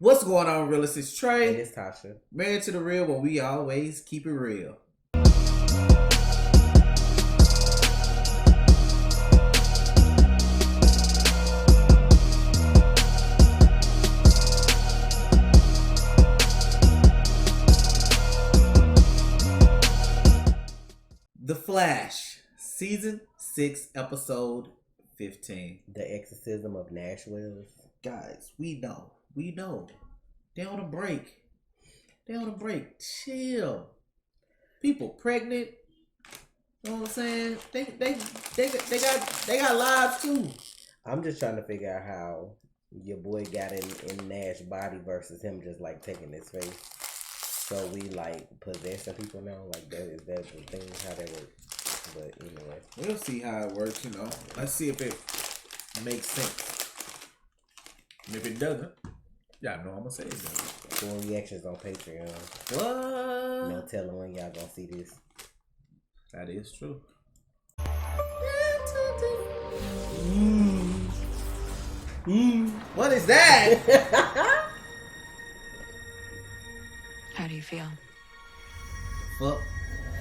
What's going on, realist? It's Trey. And it's Tasha. Married to the real, but we always keep it real. The Flash, Season 6, Episode 15. The Exorcism of Nash. Guys, we know. They on a break. Chill. People pregnant. You know what I'm saying? They got lives too. I'm just trying to figure out how your boy got in Nash's body versus him just like taking his face. So we like possessing people now. Like is that the thing? How that works? But anyway, we'll see how it works. Let's see if it makes sense. And if it doesn't, y'all know I'm gonna say it doesn't. Full reactions on Patreon. What? No telling when y'all gonna see this. That is true. What is that? How do you feel? Fuck.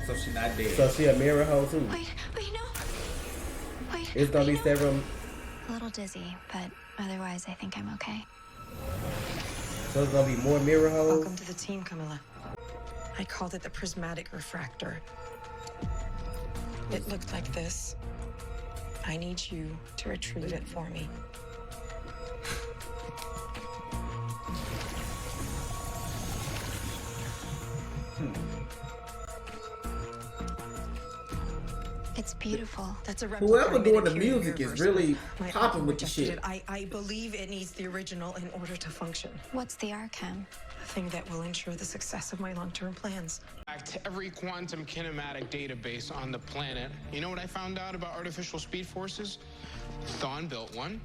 So she not dead. So she a mirror hole too. Wait, no. Wait. It's gonna be several. A little dizzy, but otherwise I think I'm okay. So it's gonna be more mirror holes? Welcome to the team, Camilla. I called it the prismatic refractor. It looked like this. I need you to retrieve it for me. It's beautiful. That's a whoever doing the music is really popping with the shit. I believe it needs the original in order to function. What's the Arkham? The thing that will ensure the success of my long-term plans. To every quantum kinematic database on the planet. You know what I found out about artificial speed forces? Thawne built one,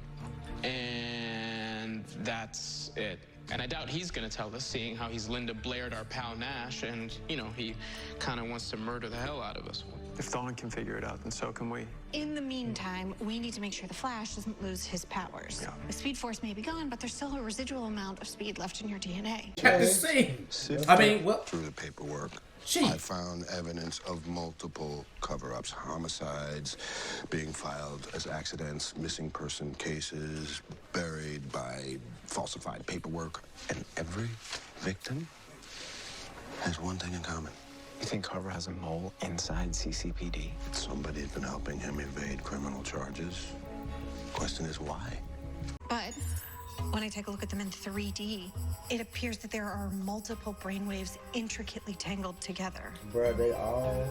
and that's it. And I doubt he's gonna tell us, seeing how he's Linda Blaired our pal Nash, and, he kind of wants to murder the hell out of us. If Thawne can figure it out, then so can we. In the meantime, we need to make sure the Flash doesn't lose his powers. Yeah. The Speed Force may be gone, but there's still a residual amount of speed left in your DNA. At the scene. Through the paperwork, I found evidence of multiple cover-ups, homicides being filed as accidents, missing person cases, buried by falsified paperwork, and every victim has one thing in common. You think Carver has a mole inside CCPD? Somebody's been helping him evade criminal charges. Question is why? But when I take a look at them in 3D, it appears that there are multiple brainwaves intricately tangled together. Bruh, they all...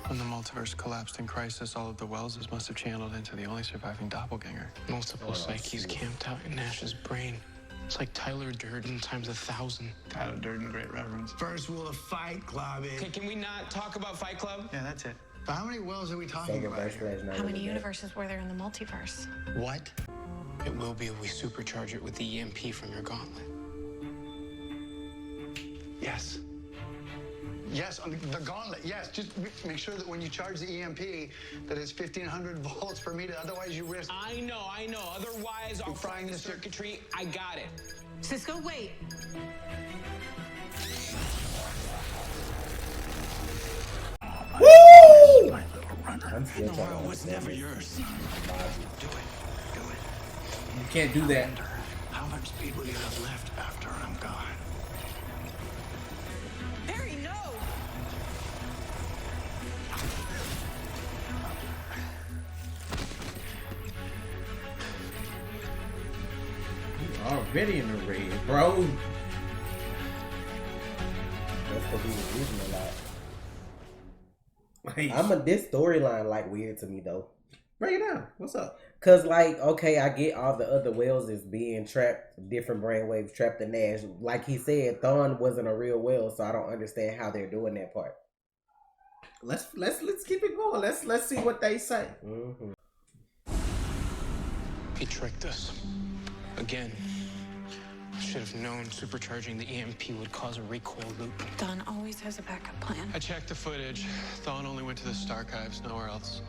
When the multiverse collapsed in Crisis, all of the Welleses must have channeled into the only surviving doppelganger. Multiple psyches camped out in Nash's brain. It's like Tyler Durden times 1,000. Tyler Durden, great reference. First rule of Fight Club is... Okay, can we not talk about Fight Club? Yeah, that's it. But how many wells are we talking about here? How many universes were there in the multiverse? What? It will be if we supercharge it with the EMP from your gauntlet. Yes. Yes, on the gauntlet, yes. Just make sure that when you charge the EMP, that it's 1,500 volts per meter. Otherwise, you risk... I know. Otherwise, I'll fry the circuitry. I got it. Cisco, wait. Woo! I'm still trying to was never yours. Do it. You can't do that. How much speed will you have left after I'm gone? Barry, no! Already in the red, bro. That's gonna be the reason a lot. Like, This storyline weird to me though. break it down. What's up? Cause okay, I get all the other Wells is being trapped, different brainwaves trapped in Nash. Like he said, Thawne wasn't a real Wells, so I don't understand how they're doing that part. Let's keep it going. Let's see what they say. Mm-hmm. He tricked us. Again. Should have known supercharging the EMP would cause a recoil loop. Don always has a backup plan. I checked the footage. Thawne only went to the Starchives, nowhere else.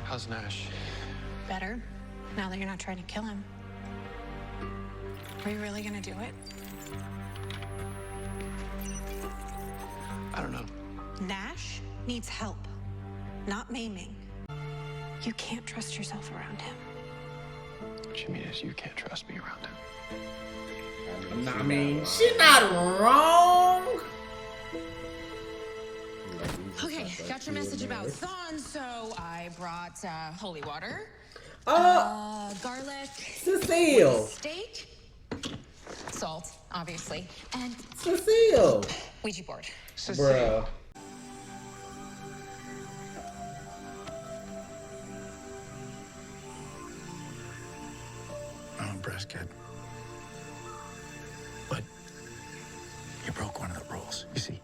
How's Nash? Better, now that you're not trying to kill him. Are we really gonna do it? I don't know. Nash needs help, not maiming. You can't trust yourself around him. What you mean is you can't trust me around him. I mean, she not wrong. Okay, got your message about Thon, so I brought holy water, garlic, Cecile, steak, salt, obviously, and Cecile, Ouija board. bruh. I'm impressed, kid. But you broke one of the rules. You see,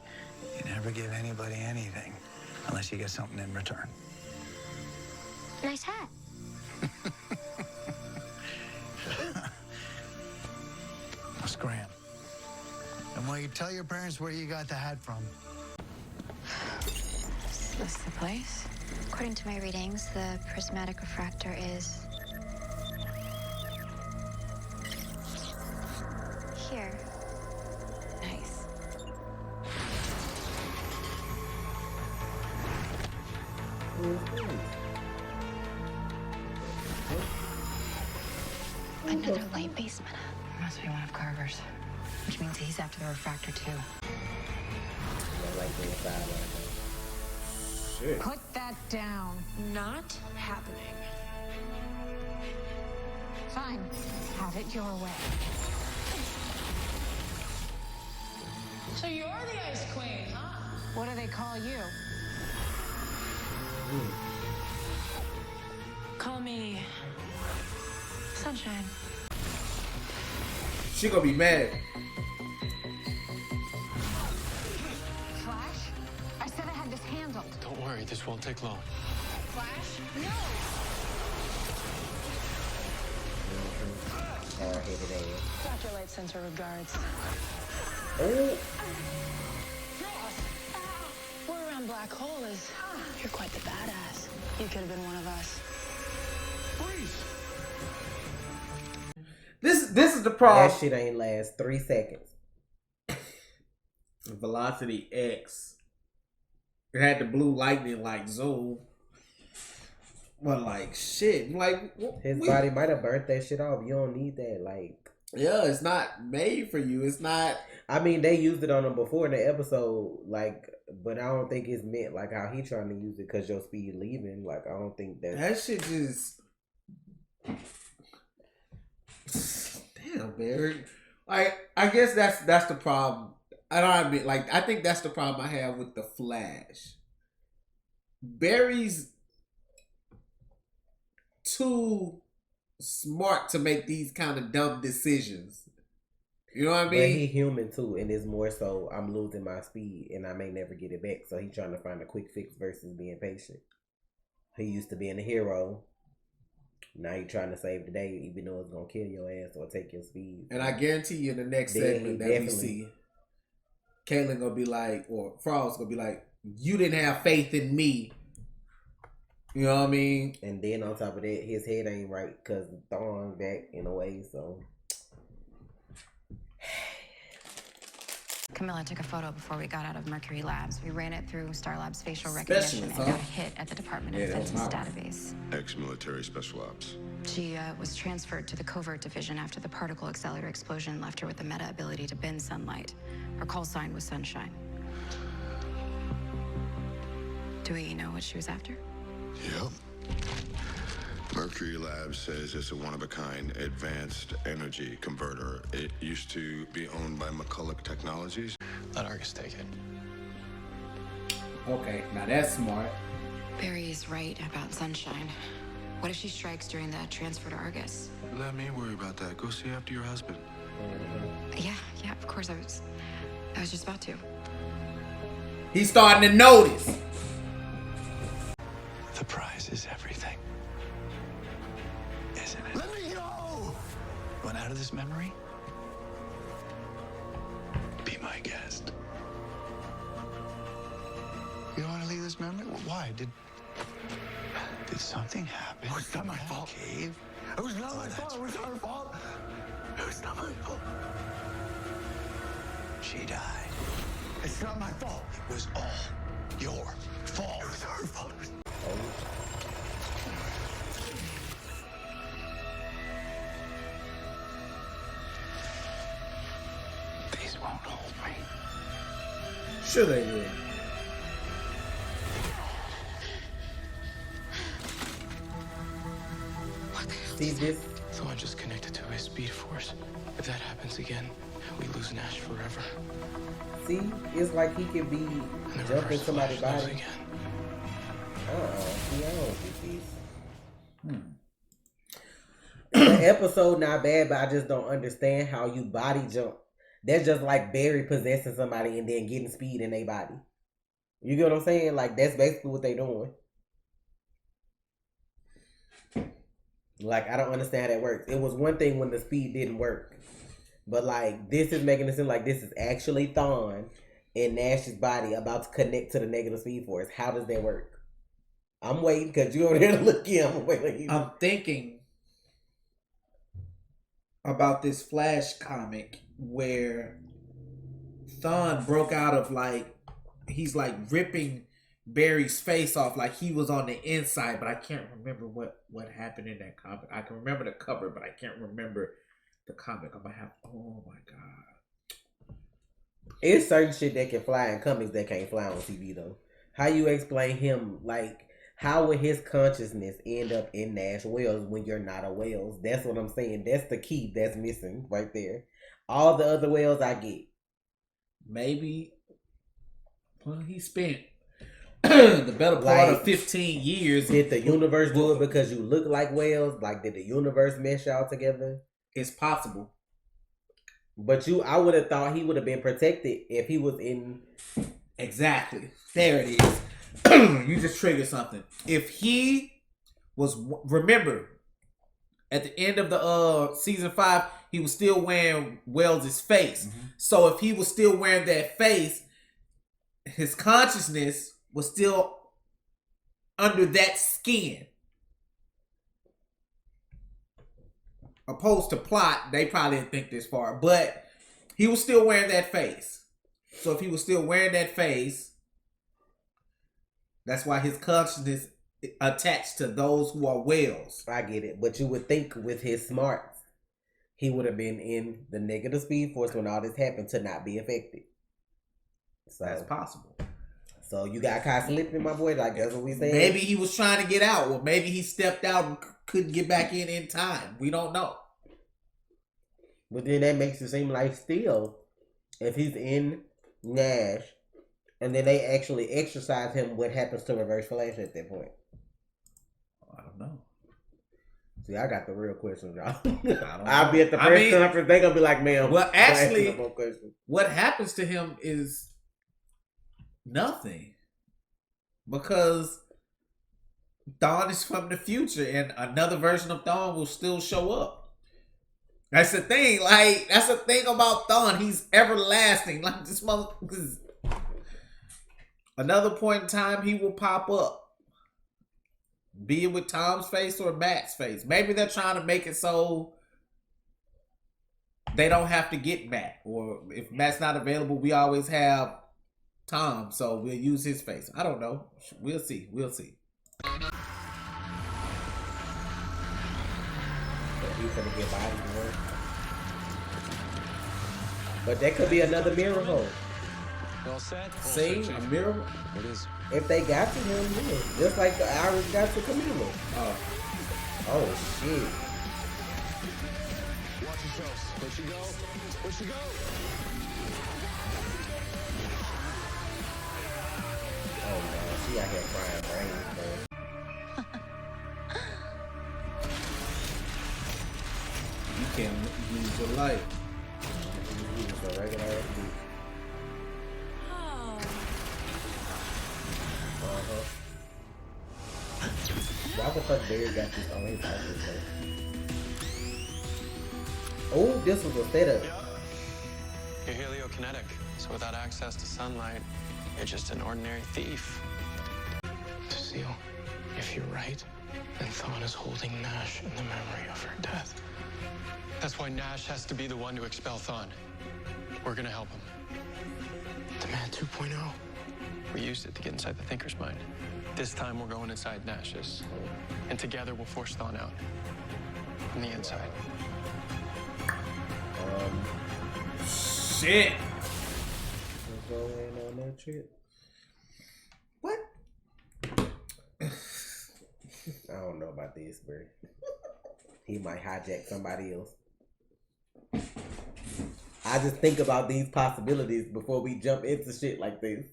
you never give anybody anything unless you get something in return. Nice hat. A scram. And will you tell your parents where you got the hat from? Is this the place? According to my readings, the prismatic refractor is here. Nice. Another light basement. Must be one of Carver's, which means he's after the refractor too. Shit. Put that down. Not happening. Fine. Have it your way. So you're the Ice Queen, huh? What do they call you? Call me Sunshine. She gonna be mad. Flash? I said I had this handled. Don't worry, this won't take long. Flash? No! Hard-headed ass. Dr. Light sends her regards. Oh, Word around Black Hole is you're quite the badass. You could have been one of us. This is the problem. that shit ain't last 3 seconds. Velocity X. It had the blue lightning like Zoom. But like shit. Like His body might have burnt that shit off. You don't need that. Like, yeah, it's not made for you. It's not. I mean, they used it on him before in the episode, like, but I don't think it's meant like how he trying to use it because your speed leaving. Like, I don't think That shit just. Damn, Barry. Like, I guess that's the problem. I think that's the problem I have with the Flash. Barry's too smart to make these kind of dumb decisions. You know what I mean? But he human too, and it's more so I'm losing my speed and I may never get it back. So he's trying to find a quick fix versus being patient. He used to being a hero. Now you trying to save the day, even though it's gonna kill your ass or take your speed. And I guarantee you, in the next segment that we see, Caitlin gonna be like, or Frog's gonna be like, "You didn't have faith in me." You know what I mean? And then on top of that, his head ain't right because Thorn back in a way. So Camilla took a photo before we got out of Mercury Labs. We ran it through Star Labs facial recognition and got a hit at the Department of Defense's database. Ex-military special ops. She was transferred to the covert division after the particle accelerator explosion left her with the meta ability to bend sunlight. Her call sign was Sunshine. Do we know what she was after? Yep. Mercury Labs says it's a one-of-a-kind advanced energy converter. It used to be owned by McCulloch Technologies. Let Argus take it. Okay, now that's smart. Barry's right about Sunshine. What if she strikes during the transfer to Argus? Let me worry about that. Go see after your husband. Yeah, of course. I was just about to. He's starting to notice. The prize is everything. Isn't it? Let me go! Want out of this memory? Be my guest. You don't want to leave this memory? Why? Did something happen? Oh, it's not my fault. Cave? It was not my fault. It was our fault. It was not my fault. She died. It's not my fault. It was all your fault. It was her fault. These won't hold me. Sure they will. See this? Thawne just connected to his speed force. If that happens again, we lose Nash forever. See, it's like he could be jumping somebody's body. Again. See, I don't get this. The episode not bad, but I just don't understand how you body jump. That's just like Barry possessing somebody and then getting speed in their body. You get what I'm saying? Like, that's basically what they doing. Like, I don't understand how that works. It was one thing when the speed didn't work. But, like, this is making it seem like this is actually Thawne in Nash's body about to connect to the negative speed force. How does that work? I'm waiting because you over there to look in. I'm thinking about this Flash comic where Thawne broke out of, like, he's, like, ripping Barry's face off like he was on the inside, but I can't remember what happened in that comic. I can remember the cover, but I can't remember the comic. I'm gonna have, oh my god. It's certain shit that can fly in comics that can't fly on TV though. How you explain him, like, how would his consciousness end up in Nash Wells when you're not a Wells? That's what I'm saying. That's the key that's missing right there. All the other Wells I get. Maybe, well, he spent the better part of 15 years. Did the universe do it because you look like Wells? Like, did the universe mesh y'all together? It's possible. But I would have thought he would have been protected if he was in. Exactly. There it is. You just triggered something. If he was, remember, at the end of the season 5, he was still wearing Wells' face. Mm-hmm. So if he was still wearing that face, his consciousness was still under that skin. Opposed to plot, they probably didn't think this far, but he was still wearing that face. So if he was still wearing that face, that's why his consciousness attached to those who are Wells. I get it, but you would think with his smarts, he would have been in the negative speed force when all this happened to not be affected. So that's possible. So you got caught slipping, my boy. Like, that's what we saying. Maybe he was trying to get out, or maybe he stepped out and couldn't get back in time. We don't know. But then that makes it seem like still, if he's in Nash, and then they actually exercise him, what happens to Reverse Flash at that point? I don't know. See, I got the real questions, y'all. I'll be at the press conference. They gonna be like, "Man, well, actually, what happens to him is nothing, because Thawne is from the future, and another version of Thawne will still show up. That's the thing. Like, that's the thing about Thawne. He's everlasting. Like, this motherfucker. Another point in time, he will pop up. Be it with Tom's face or Matt's face. Maybe they're trying to make it so they don't have to get Matt. Or if Matt's not available, we always have Tom. So we'll use his face. I don't know. We'll see. We'll see. He's gonna get body work. But that could be another mirror hole. All set? See? A mirror? It is. If they got to him, yeah. Just like the Irish got to Camila. Oh, shit. Watch yourselves. Where'd she go? Where'd she go? Oh, no. She out here crying brains, man. You can't use your life. You use a regular ass beat. Why the fuck Barry got this on his house? Oh, this was a setup. You're heliokinetic, so without access to sunlight, you're just an ordinary thief. Cecile, if you're right, then Thawne is holding Nash in the memory of her death. That's why Nash has to be the one to expel Thawne. We're gonna help him. The Man 2.0. We used it to get inside the Thinker's mind. This time we're going inside Nash's. And together we'll force Thawne out. From the inside. Shit. Let's go in on that trip. What? I don't know about this, bro. He might hijack somebody else. I just think about these possibilities before we jump into shit like this.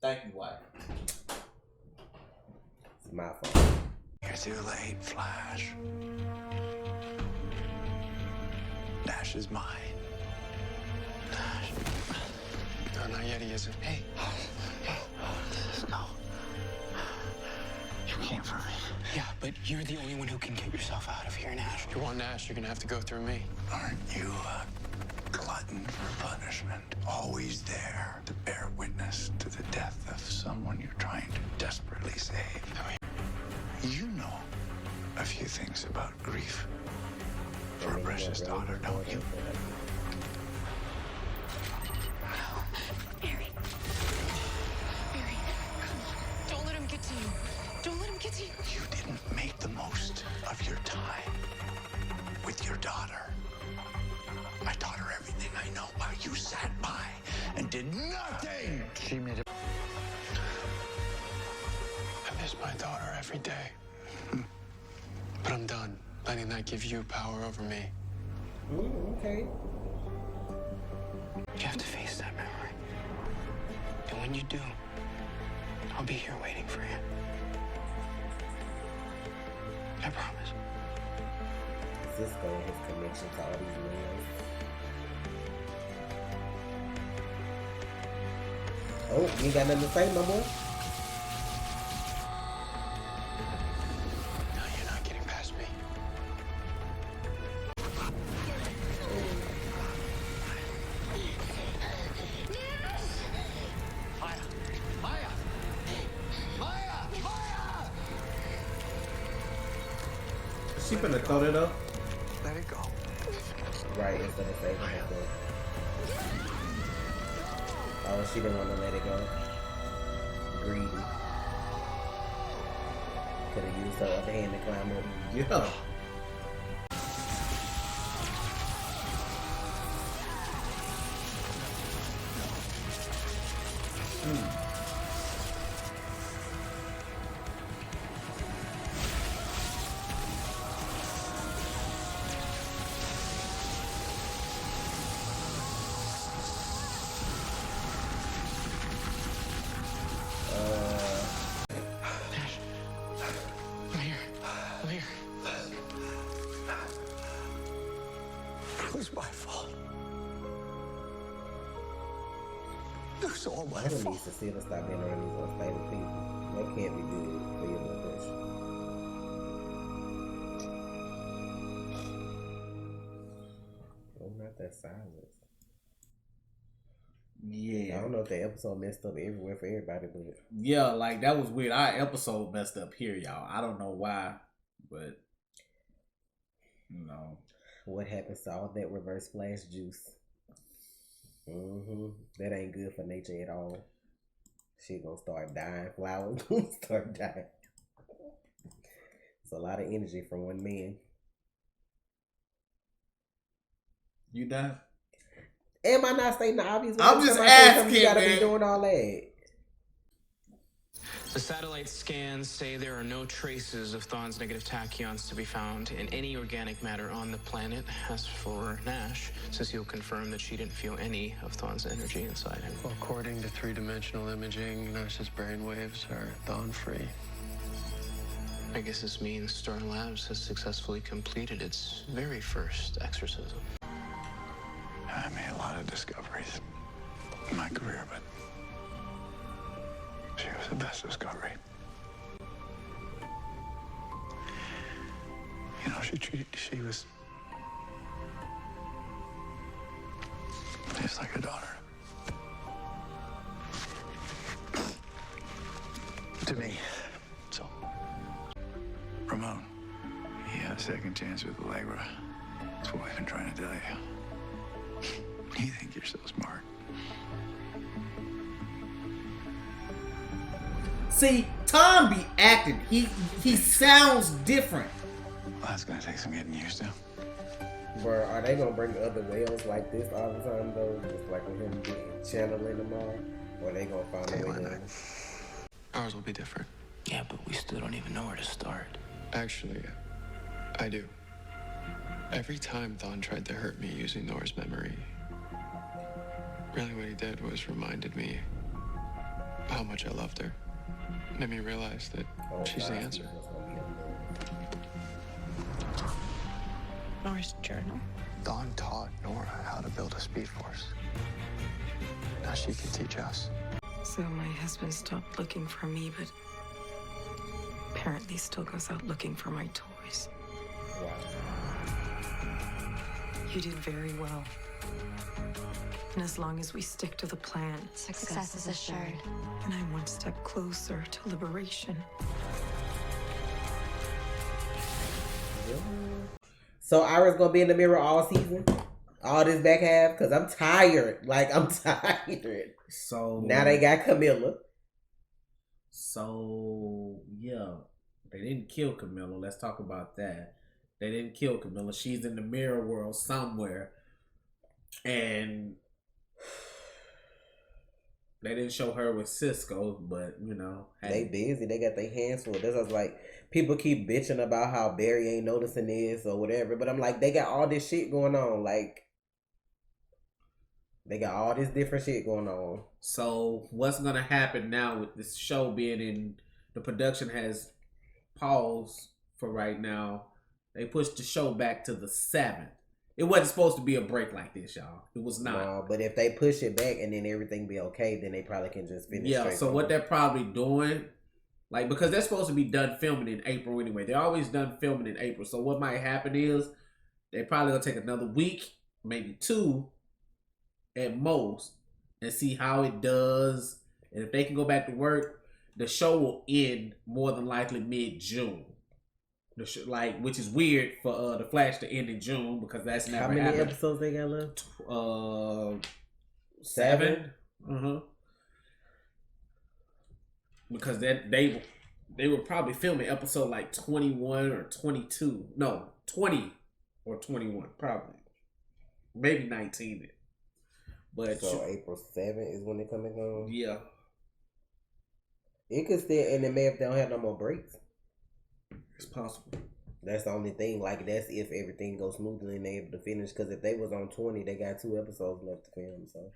Thank you, wife. It's my fault. You're too late, Flash. Nash is mine. Nash. No, not yet, he isn't. Hey. Let's go. You came for me. Yeah, but you're the only one who can get yourself out of here, Nash. If you want Nash, you're gonna have to go through me. Aren't you a glutton for punishment? Always there to bear witness to the death of someone you're trying to desperately save. You know a few things about grief for a precious daughter, don't you? Barry. Barry, come on. Don't let him get to you. Don't let him get to you. You didn't make the most of your time with your daughter. I taught her everything I know while you sat by and did nothing. She made it. I miss my daughter every day. But I'm done letting that give you power over me. Okay. You have to face that memory. And when you do, I'll be here waiting for you. I promise. Cisco and his connection to all these males. Oh, you ain't got nothing to say no more? No, you're not getting past me. She finna throw that up. Let it go. Right, instead of saving herself. Oh, she didn't want to let it go. Greedy. Could have used her other hand to climb up. Yeah. It was my fault. It was all my Adam fault. needs to see to stop being around these unstable people. That can't be good for your blood pressure. Oh, not that silence. Yeah. I don't know if the episode messed up everywhere for everybody, but yeah, like that was weird. Our episode messed up here, y'all. I don't know why, but you know. What happens to all that reverse flash juice? That ain't good for nature at all. She gonna start dying. Flowers gonna start dying. It's a lot of energy from one man. You done? Am I not stating the obvious? I'm just asking, you gotta man. be doing all that. The satellite scans say there are no traces of Thawne's negative tachyons to be found in any organic matter on the planet. As for Nash, says he'll confirm that she didn't feel any of Thawne's energy inside him. Well, according to three-dimensional imaging, Nash's brainwaves are Thawne-free. I guess this means Star Labs has successfully completed its very first exorcism. I made a lot of discoveries in my career, but she was the best discovery. You know, she was just like a daughter. To me. So, Ramon, he had a second chance with Allegra. That's what I've been trying to tell you. You think you're so smart. See, Tom be acting. He sounds different. Well, that's gonna take some getting used to. Bro, are they gonna bring other whales like this all the time though? Just like with him channeling them all? Or are they gonna find a way to... Ours will be different. Yeah, but we still don't even know where to start. Actually, I do. Every time Thon tried to hurt me using Nora's memory, really what he did was reminded me how much I loved her. Made me realize that she's the answer. Nora's journal. Thon taught Nora how to build a speed force. Now she can teach us. So my husband stopped looking for me, but apparently still goes out looking for my toys. Wow. You did very well. And as long as we stick to the plan, Success is assured. and I'm one step closer to liberation. So Ira's gonna be in the mirror all season? All this back half? Because I'm tired. Like, I'm tired. So now they got Camilla. So, yeah. They didn't kill Camilla. Let's talk about that. They didn't kill Camilla. She's in the mirror world somewhere. And they didn't show her with Cisco, but, you know. They busy. They got their hands full. That's what's like, people keep bitching about how Barry ain't noticing this or whatever. But I'm like, they got all this shit going on. Like, they got all this different shit going on. So, what's going to happen now with this show being in, the production has paused for right now. They pushed the show back to the 7th. It wasn't supposed to be a break like this, y'all. It was not. No, but if they push it back and then everything be okay, then they probably can just finish. Yeah, so what they're probably doing, like, because they're supposed to be done filming in April anyway. They're always done filming in April. So what might happen is they probably gonna take another week, maybe 2 at most, and see how it does. And if they can go back to work, the show will end more than likely mid-June. Which is weird for the Flash to end in June because that's never happened. How many episodes they got left? 7. Because they were probably filming episode like 21 or 22. No, 20 or 21 probably. Maybe 19. But so April 7th is when they coming on? Yeah. It could still end in May if they don't have no more breaks. It's possible. That's the only thing. Like, that's if everything goes smoothly and they able to finish. Because if they was on 20, they got 2 episodes left to film. So,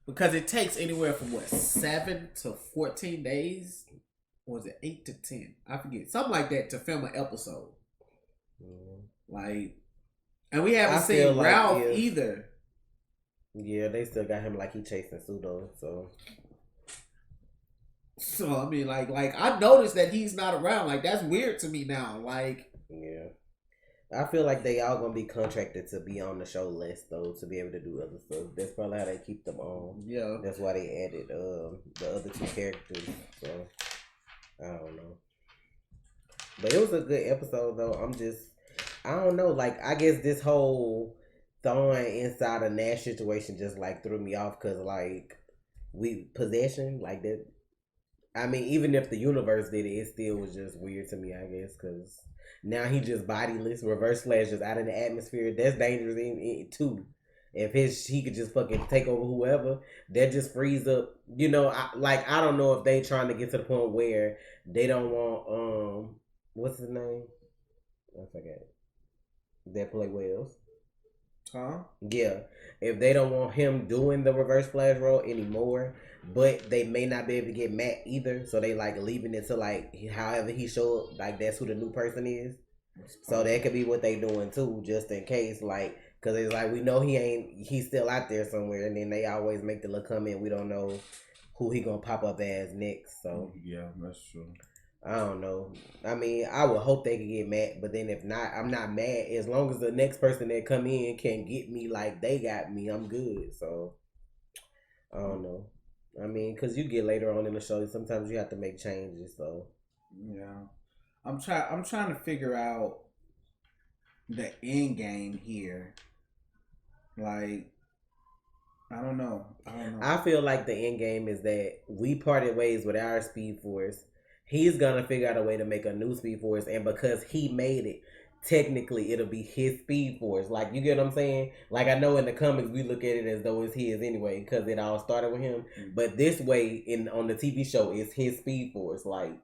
because it takes anywhere from 7 to 14 days, or is it 8 to 10? I forget, something like that to film an episode. Like, and we haven't seen Ralph either. Yeah, they still got him like he chasing Pseudo. So I mean, like I noticed that he's not around. Like, that's weird to me now. Like, yeah, I feel like they all gonna be contracted to be on the show less though, to be able to do other stuff. That's probably how they keep them on. Yeah, that's why they added the other 2 characters. So I don't know, but it was a good episode though. I don't know. Like, I guess this whole Thawne inside a Nash situation just like threw me off because like possession like that. I mean, even if the universe did it, it still was just weird to me, I guess, because now he just bodiless. Reverse Flash just out of the atmosphere. That's dangerous too. If he could just fucking take over whoever, that just frees up. You know, I don't know if they trying to get to the point where they don't want what's his name? I forget. That play Wells. Huh? Yeah. If they don't want him doing the Reverse Flash role anymore, but they may not be able to get Matt either, so they like leaving it to like however he show up, like that's who the new person is. So that could be what they doing too, just in case, like, cause it's like we know he's still out there somewhere, and then they always make the little comment, we don't know who he gonna pop up as next. So yeah, that's true. I don't know. I mean, I would hope they could get Matt, but then if not, I'm not mad. As long as the next person that come in can get me like they got me, I'm good. So I don't know. I mean, because you get later on in the show, sometimes you have to make changes. So yeah, I'm trying to figure out the end game here. Like, I don't know. I feel like the end game is that we parted ways with our Speed Force. He's gonna figure out a way to make a new Speed Force, and because he made it, technically it'll be his Speed Force. Like, you get what I'm saying? Like, I know in the comics we look at it as though it's his anyway, because it all started with him. But this way, on the TV show, it's his Speed Force. Like,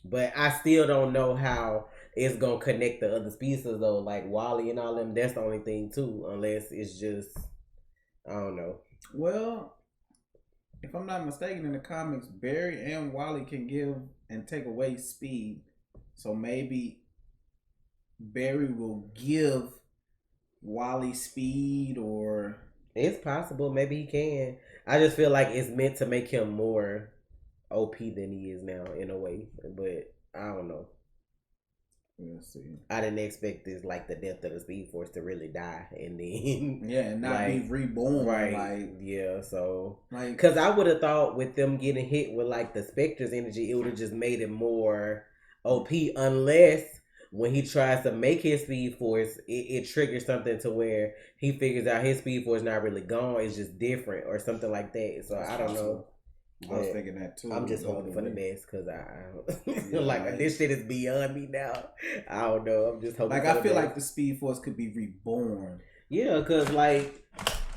but I still don't know how it's gonna connect the other species though. Like Wally and all them. That's the only thing too, unless it's just. I don't know. Well, if I'm not mistaken, in the comics, Barry and Wally can give and take away speed. So maybe Barry will give Wally speed, or it's possible. Maybe he can. I just feel like it's meant to make him more OP than he is now in a way. But I don't know. We'll see. I didn't expect this, like, the death of the Speed Force to really die and then and not like, be reborn, right? Like, yeah, so like, because I would have thought with them getting hit with like the Spectre's energy, it would have just made it more OP. Unless when he tries to make his Speed Force, it triggers something to where he figures out his Speed Force not really gone; it's just different or something like that. So I don't know. I was thinking that too. I'm just hoping for the best because like this shit is beyond me now. I don't know. I'm just hoping. Like, I feel like the Speed Force could be reborn. Yeah, because like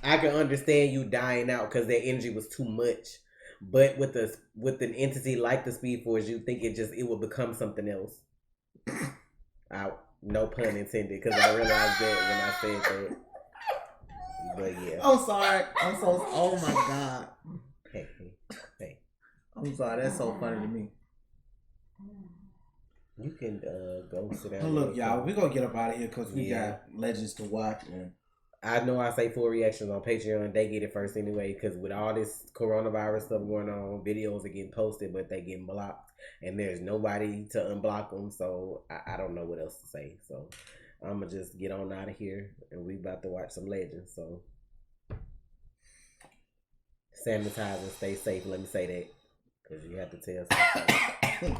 I can understand you dying out because that energy was too much. But with an entity like the Speed Force, you think it would become something else. No pun intended, because I realized that when I said that. But yeah. I'm sorry. Oh my god. Hey. I'm sorry. That's so funny to me. You can go sit down. Oh, look, y'all, we're going to get up out of here because we got Legends to watch. And I know I say full reactions on Patreon. They get it first anyway because with all this coronavirus stuff going on, videos are getting posted, but they getting blocked. And there's nobody to unblock them. So I don't know what else to say. So I'm going to just get on out of here. And we about to watch some Legends. So sanitize and stay safe. Let me say that. Because you have to tell something.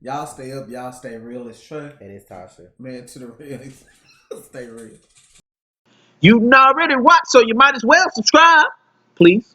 Y'all stay up. Y'all stay real. It's Trey. And it's Tasha. Man to the real. Stay real. You already watched, so you might as well subscribe. Please.